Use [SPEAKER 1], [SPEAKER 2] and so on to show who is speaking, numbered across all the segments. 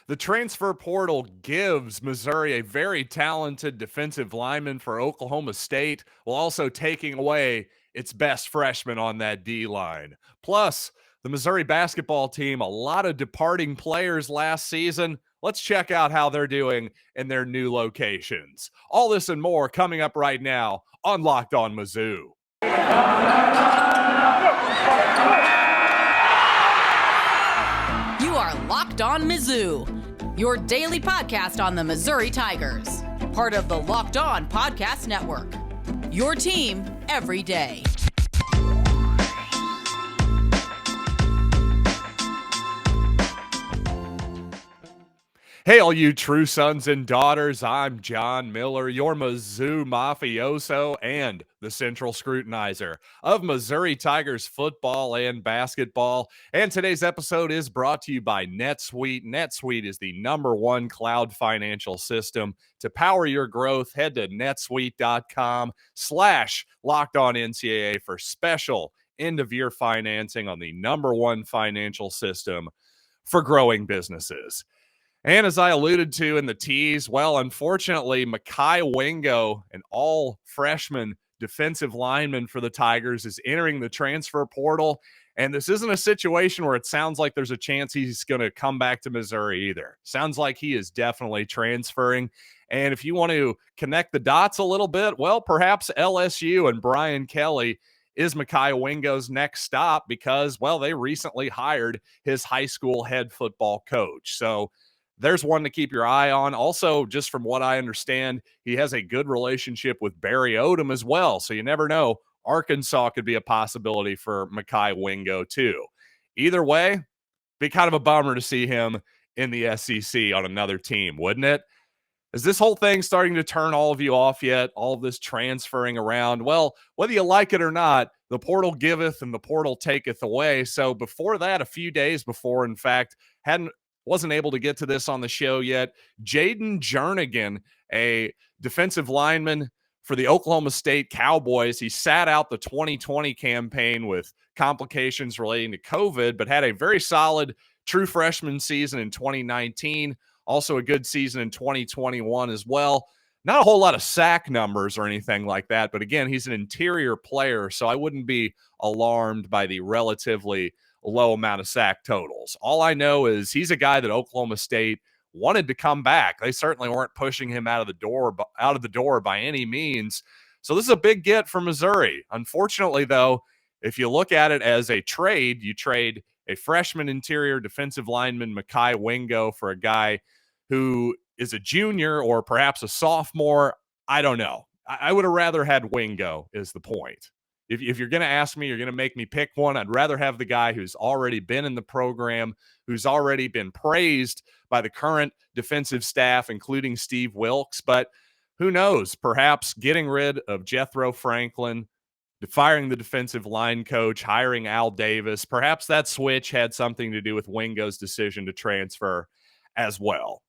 [SPEAKER 1] The transfer portal gives Missouri a very talented defensive lineman for Oklahoma State, while also taking away its best freshman on that D-line. Plus, the Missouri basketball team, a lot of departing players last season. Let's check out how they're doing in their new locations. All this and more coming up right now on Locked On Mizzou.
[SPEAKER 2] You are Locked On Mizzou, your daily podcast on the Missouri Tigers, part of the Locked On Podcast Network. Your team every day.
[SPEAKER 1] Hey, all you true sons and daughters, I'm John Miller, your Mizzou mafioso and the central scrutinizer of Missouri Tigers football and basketball. And today's episode is brought to you by NetSuite. NetSuite is the #1 cloud financial system. To power your growth, head to netsuite.com/LockedOnNCAA for special end-of-year financing on the #1 financial system for growing businesses. And as I alluded to in the tease, well, unfortunately, Mekhi Wingo, an all-freshman defensive lineman for the Tigers, is entering the transfer portal. And this isn't a situation where it sounds like there's a chance he's going to come back to Missouri either. Sounds like he is definitely transferring. And if you want to connect the dots a little bit, well, perhaps LSU and Brian Kelly is Mekhi Wingo's next stop because, well, they recently hired his high school head football coach. So there's one to keep your eye on. Also, just from what I understand, he has a good relationship with Barry Odom as well. So you never know. Arkansas could be a possibility for Mekhi Wingo too. Either way, be kind of a bummer to see him in the SEC on another team, wouldn't it? Is this whole thing starting to turn all of you off yet? All of this transferring around? Well, whether you like it or not, the portal giveth and the portal taketh away. So before that, a few days before, in fact, wasn't able to get to this on the show yet. Jayden Jernigan, a defensive lineman for the Oklahoma State Cowboys. He sat out the 2020 campaign with complications relating to COVID, but had a very solid true freshman season in 2019. Also a good season in 2021 as well. Not a whole lot of sack numbers or anything like that, but again, he's an interior player, so I wouldn't be alarmed by the relatively low amount of sack totals. All I know is he's a guy that Oklahoma State wanted to come back. They certainly weren't pushing him out of the door by any means. So this is a big get for Missouri. Unfortunately, though, if you look at it as a trade, you trade a freshman interior defensive lineman, Mekhi Wingo, for a guy who is a junior or perhaps a sophomore. I don't know. I would have rather had Wingo is the point. If you're going to ask me, you're going to make me pick one, I'd rather have the guy who's already been in the program, who's already been praised by the current defensive staff, including Steve Wilkes. But who knows? Perhaps getting rid of Jethro Franklin, firing the defensive line coach, hiring Al Davis, perhaps that switch had something to do with Wingo's decision to transfer as well.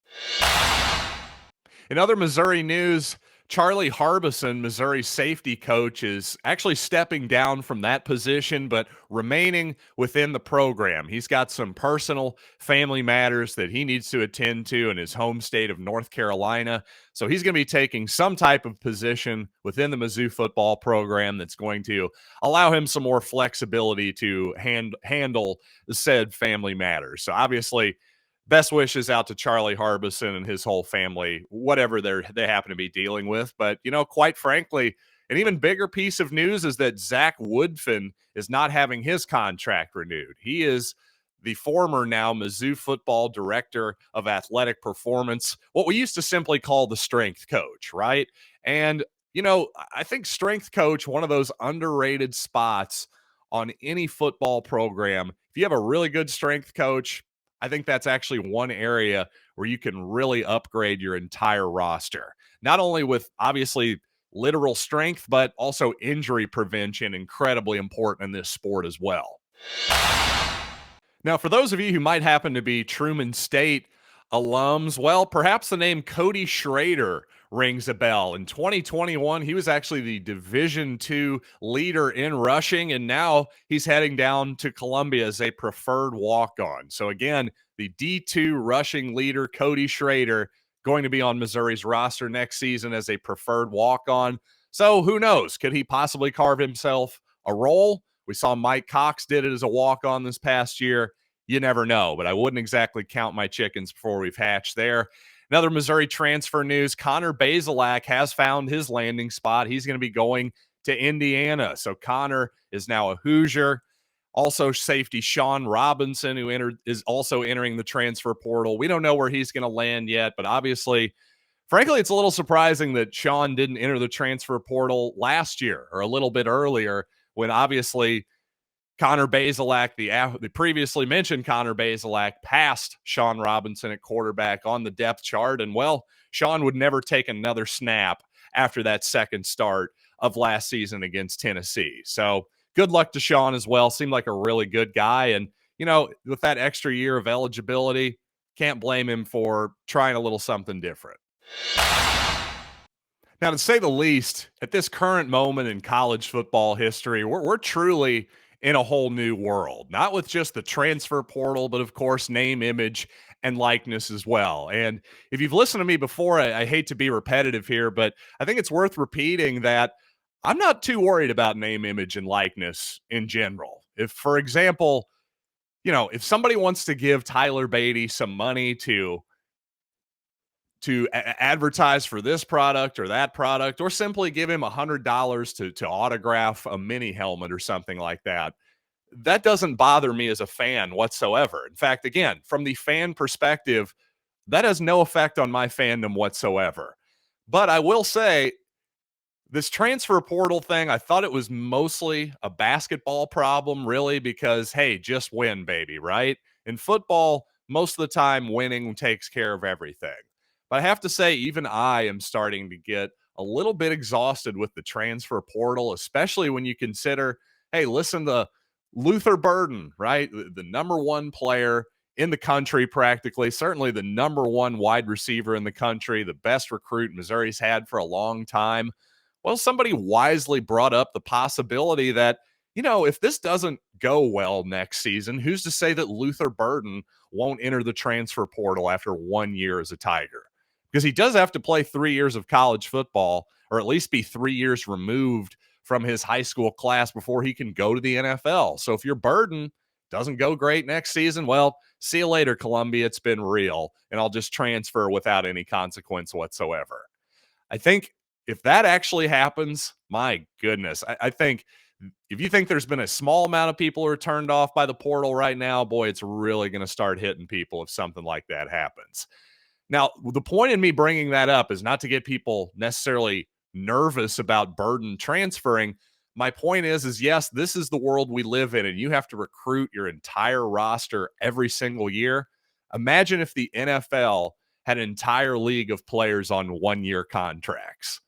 [SPEAKER 1] In other Missouri news, Charlie Harbison, Missouri's safety coach, is actually stepping down from that position, but remaining within the program. He's got some personal family matters that he needs to attend to in his home state of North Carolina. So he's going to be taking some type of position within the Mizzou football program that's going to allow him some more flexibility to handle the said family matters. So obviously, best wishes out to Charlie Harbison and his whole family, whatever they happen to be dealing with. But, quite frankly, an even bigger piece of news is that Zach Woodfin is not having his contract renewed. He is the former now Mizzou football director of athletic performance, what we used to simply call the strength coach, right? And, I think strength coach, one of those underrated spots on any football program. If you have a really good strength coach, I think that's actually one area where you can really upgrade your entire roster. Not only with, obviously, literal strength, but also injury prevention, incredibly important in this sport as well. Now, for those of you who might happen to be Truman State alums, well, perhaps the name Cody Schrader rings a bell. In 2021, he was actually the Division II leader in rushing, and now he's heading down to Columbia as a preferred walk-on. So again, the D2 rushing leader, Cody Schrader, going to be on Missouri's roster next season as a preferred walk-on. So who knows? Could he possibly carve himself a role? We saw Mike Cox did it as a walk-on this past year. You never know, but I wouldn't exactly count my chickens before we've hatched there. Another Missouri transfer news, Connor Bazelak has found his landing spot. He's going to be going to Indiana. So Connor is now a Hoosier. Also, safety Sean Robinson, who is also entering the transfer portal. We don't know where he's going to land yet, but obviously, frankly, it's a little surprising that Sean didn't enter the transfer portal last year or a little bit earlier when obviously Connor Bazelak, the previously mentioned Connor Bazelak, passed Sean Robinson at quarterback on the depth chart. And, well, Sean would never take another snap after that second start of last season against Tennessee. So good luck to Sean as well. Seemed like a really good guy. And, with that extra year of eligibility, can't blame him for trying a little something different. Now, to say the least, at this current moment in college football history, we're truly in a whole new world, not with just the transfer portal, but of course, name, image, and likeness as well. And if you've listened to me before, I hate to be repetitive here, but I think it's worth repeating that I'm not too worried about name, image, and likeness in general. If, for example, if somebody wants to give Tyler Beatty some money to advertise for this product or that product, or simply give him $100 to autograph a mini helmet or something like that, that doesn't bother me as a fan whatsoever. In fact, again, from the fan perspective, that has no effect on my fandom whatsoever. But I will say, this transfer portal thing, I thought it was mostly a basketball problem, really, because, hey, just win, baby, right? In football, most of the time, winning takes care of everything. But I have to say, even I am starting to get a little bit exhausted with the transfer portal, especially when you consider, hey, listen to Luther Burden, right? The number one player in the country, practically, certainly the number one wide receiver in the country, the best recruit Missouri's had for a long time. Well, somebody wisely brought up the possibility that, if this doesn't go well next season, who's to say that Luther Burden won't enter the transfer portal after 1 year as a Tiger? Because he does have to play 3 years of college football, or at least be 3 years removed from his high school class before he can go to the NFL. So if your Burden doesn't go great next season, well, see you later, Columbia. It's been real, and I'll just transfer without any consequence whatsoever. I think if that actually happens, my goodness, I think if you think there's been a small amount of people who are turned off by the portal right now, boy, it's really going to start hitting people if something like that happens. Now, the point in me bringing that up is not to get people necessarily nervous about Burden transferring. My point is yes, this is the world we live in, and you have to recruit your entire roster every single year. Imagine if the NFL had an entire league of players on 1-year contracts.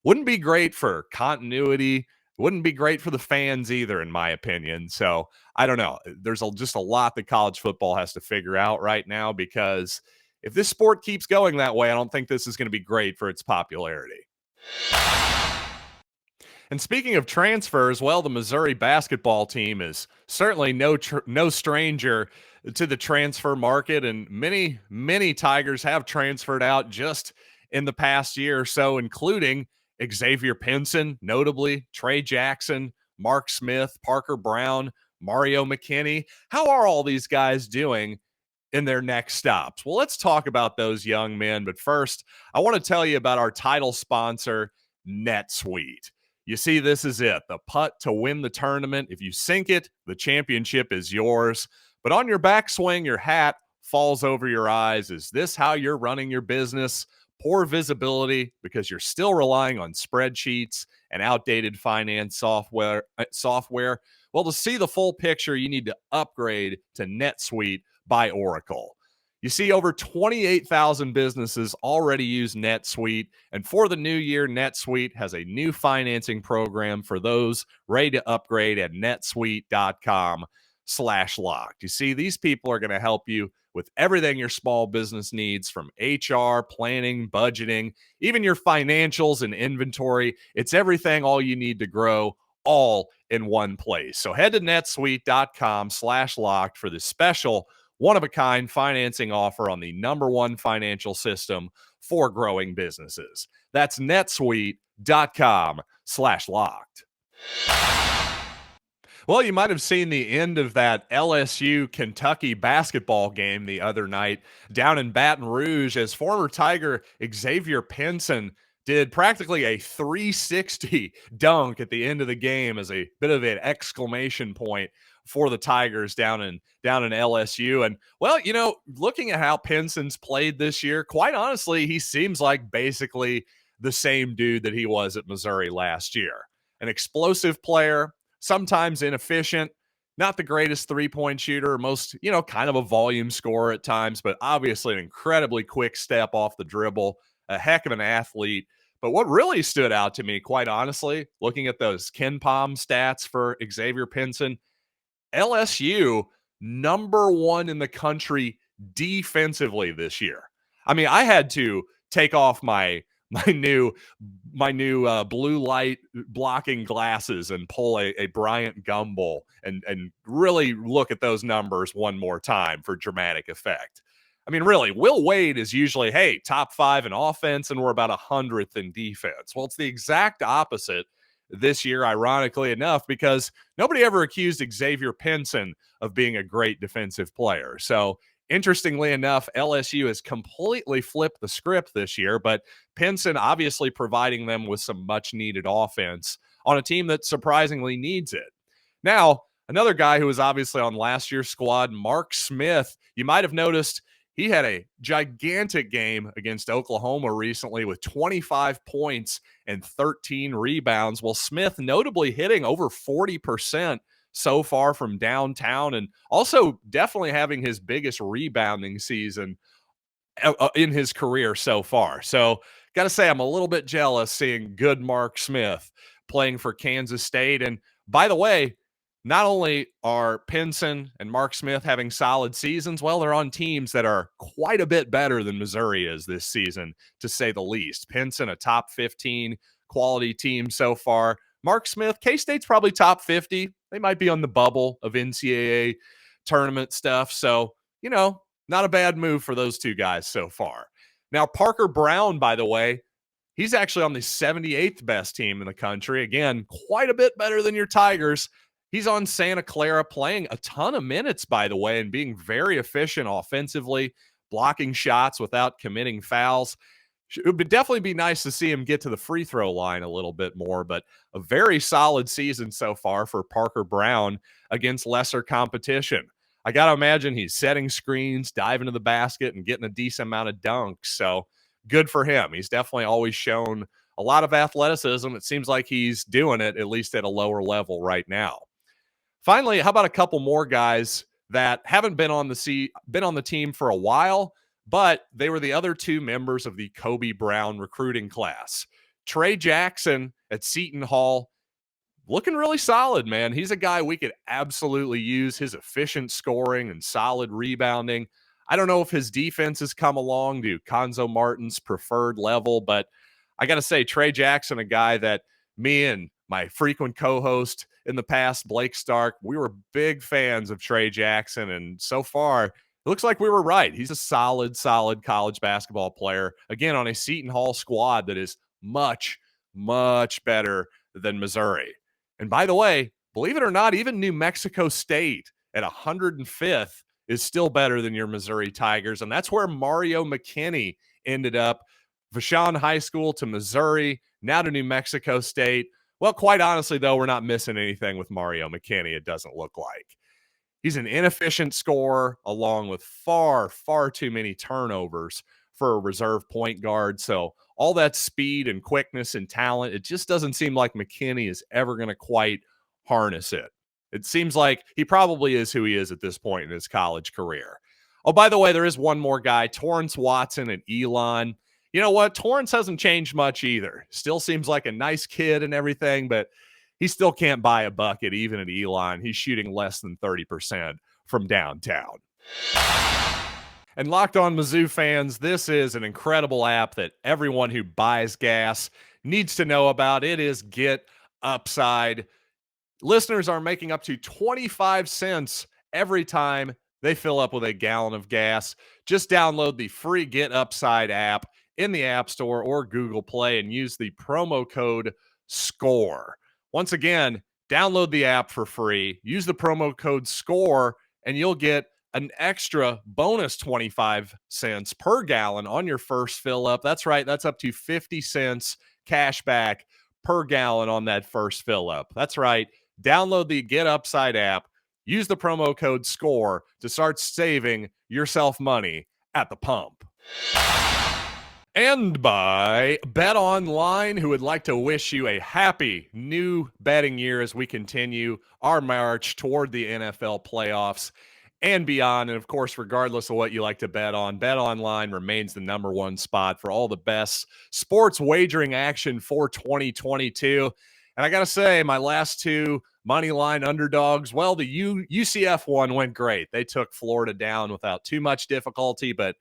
[SPEAKER 1] Wouldn't be great for continuity. Wouldn't be great for the fans either, in my opinion. So I don't know. There's just a lot that college football has to figure out right now, because if this sport keeps going that way, I don't think this is going to be great for its popularity. And speaking of transfers, well, the Missouri basketball team is certainly no stranger to the transfer market, and many Tigers have transferred out just in the past year or so, including Xavier Pinson, notably Trey Jackson, Mark Smith, Parker Brown, Mario McKinney. How are all these guys doing in their next stops? Well, let's talk about those young men. But first, I want to tell you about our title sponsor, NetSuite. You see, this is it, the putt to win the tournament. If you sink it, the championship is yours. But on your backswing, your hat falls over your eyes. Is this how you're running your business? Poor visibility because you're still relying on spreadsheets and outdated finance software. Well, to see the full picture, you need to upgrade to NetSuite by Oracle. You see, over 28,000 businesses already use NetSuite, and for the new year, NetSuite has a new financing program for those ready to upgrade at netsuite.com/locked. You see, these people are going to help you with everything your small business needs, from HR, planning, budgeting, even your financials and inventory. It's everything all you need to grow, all in one place. So head to netsuite.com/locked for this special one-of-a-kind financing offer on the #1 financial system for growing businesses. That's netsuite.com/locked. Well, you might have seen the end of that LSU Kentucky basketball game the other night down in Baton Rouge as former Tiger Xavier Pinson did practically a 360 dunk at the end of the game as a bit of an exclamation point for the Tigers down in LSU. And well, looking at how Pinson's played this year, quite honestly, he seems like basically the same dude that he was at Missouri last year. An explosive player, sometimes inefficient, not the greatest three-point shooter, most, kind of a volume scorer at times, but obviously an incredibly quick step off the dribble, a heck of an athlete. But what really stood out to me, quite honestly, looking at those KenPom stats for Xavier Pinson, LSU #1 in the country defensively this year. I mean, I had to take off my new blue light blocking glasses and pull a Bryant Gumbel and really look at those numbers one more time for dramatic effect. I mean, really, Will Wade is usually, hey, top 5 in offense, and we're about 100th in defense. Well, it's the exact opposite this year, ironically enough, because nobody ever accused Xavier Pinson of being a great defensive player. So interestingly enough, LSU has completely flipped the script this year, but Pinson obviously providing them with some much needed offense on a team that surprisingly needs it. Now, another guy who was obviously on last year's squad, Mark Smith, you might have noticed he had a gigantic game against Oklahoma recently with 25 points and 13 rebounds. Well, Smith notably hitting over 40% so far from downtown, and also definitely having his biggest rebounding season in his career so far. So got to say, I'm a little bit jealous seeing good Mark Smith playing for Kansas State. And by the way, not only are Pinson and Mark Smith having solid seasons, well, they're on teams that are quite a bit better than Missouri is this season, to say the least. Pinson, a top 15 quality team so far. Mark Smith, K-State's probably top 50. They might be on the bubble of NCAA tournament stuff. So, not a bad move for those two guys so far. Now, Parker Brown, by the way, he's actually on the 78th best team in the country. Again, quite a bit better than your Tigers. He's on Santa Clara, playing a ton of minutes, by the way, and being very efficient offensively, blocking shots without committing fouls. It would definitely be nice to see him get to the free throw line a little bit more, but a very solid season so far for Parker Brown against lesser competition. I got to imagine he's setting screens, diving to the basket, and getting a decent amount of dunks. So good for him. He's definitely always shown a lot of athleticism. It seems like he's doing it at least at a lower level right now. Finally, how about a couple more guys that haven't been on the team for a while, but they were the other two members of the Kobe Brown recruiting class. Trey Jackson at Seton Hall, looking really solid, man. He's a guy we could absolutely use. His efficient scoring and solid rebounding. I don't know if his defense has come along to Konzo Martin's preferred level, but I got to say, Trey Jackson, a guy that me and my frequent co-host in the past, Blake Stark, we were big fans of Trey Jackson, and so far, it looks like we were right. He's a solid college basketball player, again, on a Seton Hall squad that is much, much better than Missouri. And by the way, believe it or not, even New Mexico State at 105th is still better than your Missouri Tigers, and that's where Mario McKinney ended up. Vashon High School to Missouri, now to New Mexico State. Well, quite honestly, though, we're not missing anything with Mario McKinney, it doesn't look like. He's an inefficient scorer along with far, far too many turnovers for a reserve point guard. So all that speed and quickness and talent, it just doesn't seem like McKinney is ever going to quite harness it. It seems like he probably is who he is at this point in his college career. Oh, by the way, there is one more guy, Torrance Watson at Elon. You know what? Torrance hasn't changed much either. Still seems like a nice kid and everything, but he still can't buy a bucket even at Elon. He's shooting less than 30% from downtown. And Locked On Mizzou fans, this is an incredible app that everyone who buys gas needs to know about. It is Get Upside. Listeners are making up to 25 cents every time they fill up with a gallon of gas. Just download the free Get Upside app in the App Store or Google Play and use the promo code SCORE. Once again, download the app for free, use the promo code SCORE, and you'll get an extra bonus 25 cents per gallon on your first fill up. That's right, that's up to 50 cents cash back per gallon on that first fill up. That's right. Download the Get Upside app, use the promo code SCORE to start saving yourself money at the pump. And by Bet Online, who would like to wish you a happy new betting year as we continue our march toward the NFL playoffs and beyond. And of course, regardless of what you like to bet on, Bet Online remains the number one spot for all the best sports wagering action for 2022. And I got to say, my last two money line underdogs, well, the UCF one went great. They took Florida down without too much difficulty, but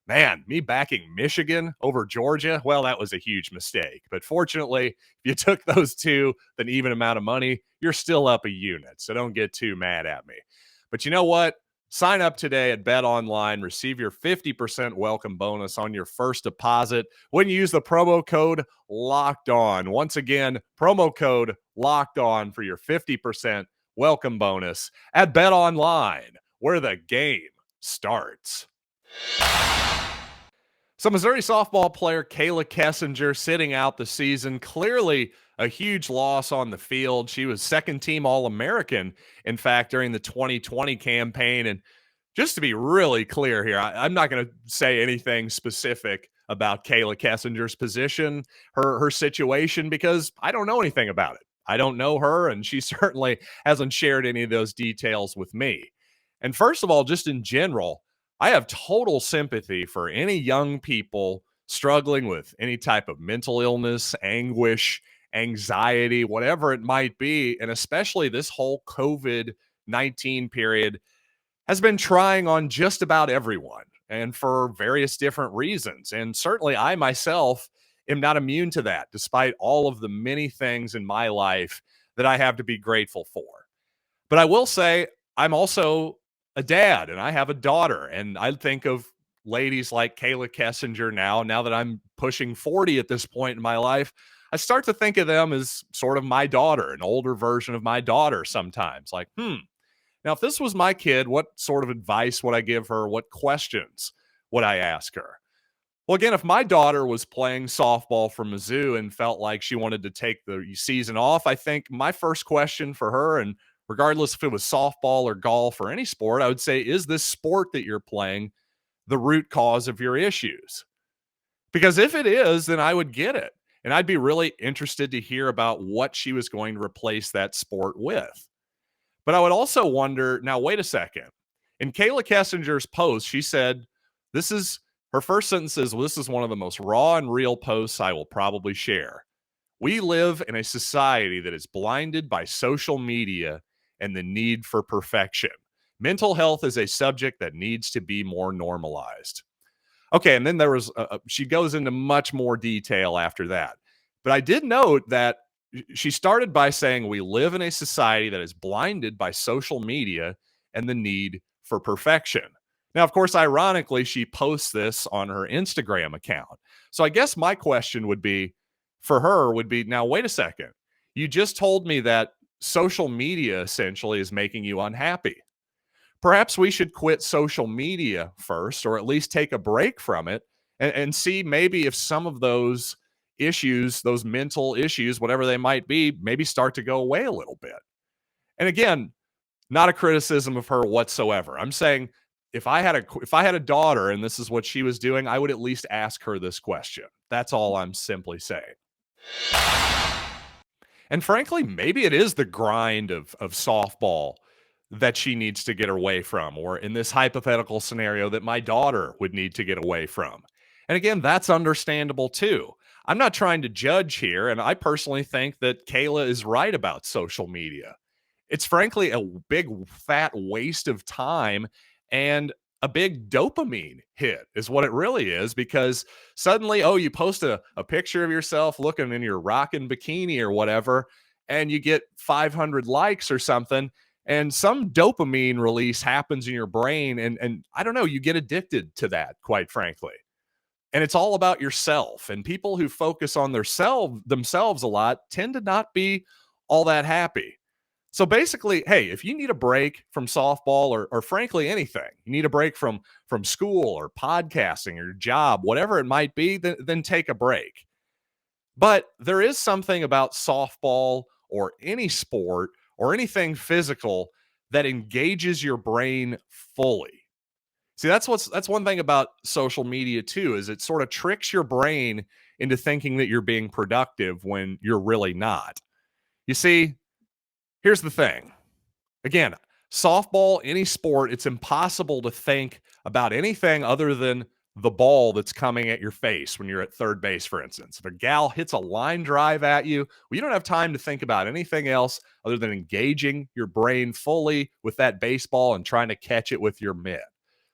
[SPEAKER 1] man, me backing Michigan over Georgia, well, that was a huge mistake. But fortunately, if you took those two, an even amount of money, you're still up a unit. So don't get too mad at me. But you know what? Sign up today at Bet Online. Receive your 50% welcome bonus on your first deposit when you use the promo code Locked On. Once again, promo code Locked On for your 50% welcome bonus at Bet Online, where the game starts. So Missouri softball player Kayla Kessinger sitting out the season, clearly a huge loss on the field. She was second-team All-American, in fact, during the 2020 campaign. And just to be really clear here, I'm not going to say anything specific about Kayla Kessinger's position, her situation, because I don't know anything about it. I don't know her, and she certainly hasn't shared any of those details with me. And first of all, just in general, I have total sympathy for any young people struggling with any type of mental illness, anguish, anxiety, whatever it might be. And especially this whole COVID-19 period has been trying on just about everyone, and for various different reasons. And certainly I myself am not immune to that, despite all of the many things in my life that I have to be grateful for. But I will say I'm also a dad, and I have a daughter, and I think of ladies like Kayla Kessinger now that I'm pushing 40 at this point in my life. I start to think of them as sort of my daughter, an older version of my daughter sometimes. Like, now if this was my kid, what sort of advice would I give her? What questions would I ask her? Well, again, if my daughter was playing softball for Mizzou and felt like she wanted to take the season off, I think my first question for her, and regardless if it was softball or golf or any sport, I would say, is this sport that you're playing the root cause of your issues? Because if it is, then I would get it. And I'd be really interested to hear about what she was going to replace that sport with. But I would also wonder, now, wait a second. In Kayla Kessinger's post, she said, her first sentence is, well, this is one of the most raw and real posts I will probably share. We live in a society that is blinded by social media and the need for perfection. Mental health is a subject that needs to be more normalized. Okay, and then there was, she goes into much more detail after that. But I did note that she started by saying we live in a society that is blinded by social media and the need for perfection. Now, of course, ironically, she posts this on her Instagram account. So I guess my question would be, for her, would be, now, wait a second. You just told me that social media essentially is making you unhappy. Perhaps we should quit social media first, or at least take a break from it and see maybe if some of those issues, those mental issues, whatever they might be, maybe start to go away a little bit. And again, not a criticism of her whatsoever. I'm saying if I had a daughter and this is what she was doing, I would at least ask her this question. That's all I'm simply saying. And frankly, maybe it is the grind of softball that she needs to get away from, or in this hypothetical scenario that my daughter would need to get away from. And again, that's understandable too. I'm not trying to judge here, and I personally think that Kayla is right about social media. It's frankly a big fat waste of time and a big dopamine hit is what it really is, because suddenly, oh, you post a picture of yourself looking in your rockin' bikini or whatever, and you get 500 likes or something, and some dopamine release happens in your brain, and I don't know, you get addicted to that, quite frankly. And it's all about yourself. And people who focus on themselves a lot tend to not be all that happy. So basically, hey, if you need a break from softball or frankly anything, you need a break from school or podcasting or your job, whatever it might be, then take a break. But there is something about softball or any sport or anything physical that engages your brain fully. See, that's one thing about social media too, is it sort of tricks your brain into thinking that you're being productive when you're really not. You see, here's the thing. Again, softball, any sport, it's impossible to think about anything other than the ball that's coming at your face when you're at third base, for instance. If a gal hits a line drive at you, well, you don't have time to think about anything else other than engaging your brain fully with that baseball and trying to catch it with your mitt.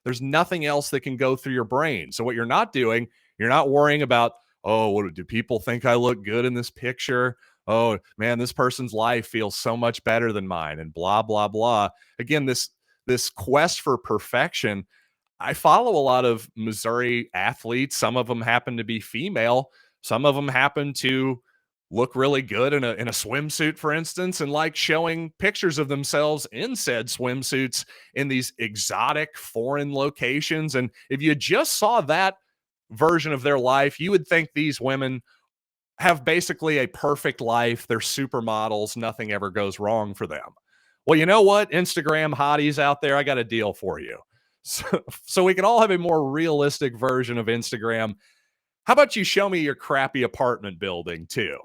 [SPEAKER 1] There's nothing else that can go through your brain. So what you're not doing, you're not worrying about, oh, what do people think I look good in this picture? Oh, man, this person's life feels so much better than mine, and blah, blah, blah. Again, this quest for perfection. I follow a lot of Missouri athletes. Some of them happen to be female. Some of them happen to look really good in a swimsuit, for instance, and like showing pictures of themselves in said swimsuits in these exotic foreign locations. And if you just saw that version of their life, you would think these women have basically a perfect life. They're supermodels. Nothing ever goes wrong for them. Well, you know what? Instagram hotties out there, I got a deal for you. So we can all have a more realistic version of Instagram. How about you show me your crappy apartment building too?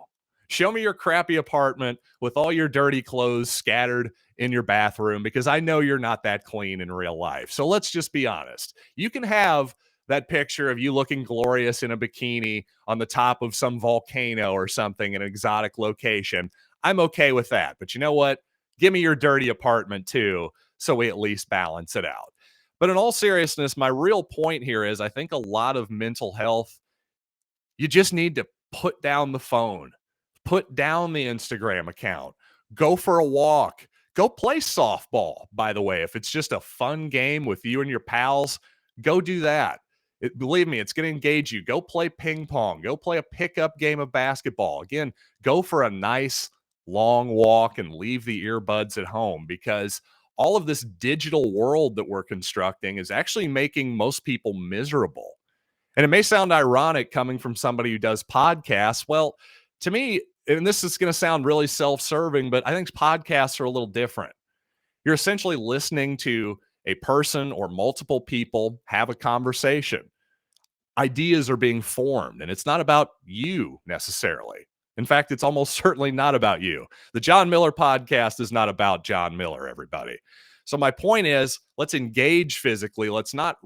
[SPEAKER 1] Show me your crappy apartment with all your dirty clothes scattered in your bathroom, because I know you're not that clean in real life. So let's just be honest. You can have that picture of you looking glorious in a bikini on the top of some volcano or something in an exotic location. I'm okay with that. But you know what? Give me your dirty apartment too, so we at least balance it out. But in all seriousness, my real point here is I think a lot of mental health, you just need to put down the phone, put down the Instagram account, go for a walk, go play softball, by the way. If it's just a fun game with you and your pals, go do that. Believe me, it's going to engage you. Go play ping pong. Go play a pickup game of basketball. Again, go for a nice long walk and leave the earbuds at home, because all of this digital world that we're constructing is actually making most people miserable. And it may sound ironic coming from somebody who does podcasts. Well, to me, and this is going to sound really self-serving, but I think podcasts are a little different. You're essentially listening to a person or multiple people have a conversation. Ideas are being formed, and it's not about you necessarily. In fact, it's almost certainly not about you. The John Miller podcast is not about John Miller, everybody. So my point is, let's engage physically. Let's not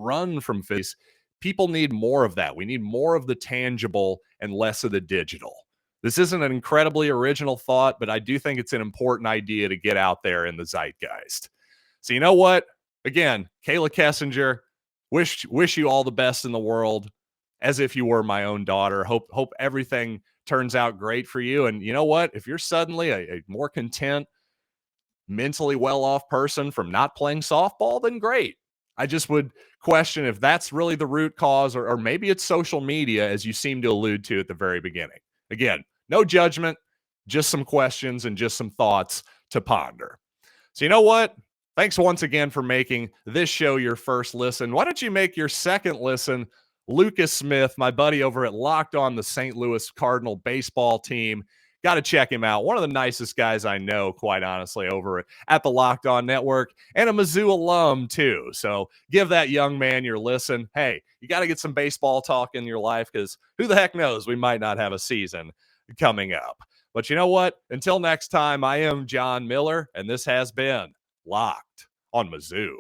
[SPEAKER 1] run from physically. People need more of that. We need more of the tangible and less of the digital. This isn't an incredibly original thought, but I do think it's an important idea to get out there in the zeitgeist. So you know what? Again, Kayla Kessinger, wish you all the best in the world, as if you were my own daughter. Hope everything turns out great for you. And you know what? If you're suddenly a more content, mentally well-off person from not playing softball, then great. I just would question if that's really the root cause, or maybe it's social media, as you seem to allude to at the very beginning. Again, no judgment, just some questions and just some thoughts to ponder. So you know what? Thanks once again for making this show your first listen. Why don't you make your second listen Lucas Smith, my buddy over at Locked On, the St. Louis Cardinal baseball team? Got to check him out. One of the nicest guys I know, quite honestly, over at the Locked On Network, and a Mizzou alum too. So give that young man your listen. Hey, you got to get some baseball talk in your life, because who the heck knows, we might not have a season coming up. But you know what? Until next time, I am John Miller, and this has been Locked on Mizzou.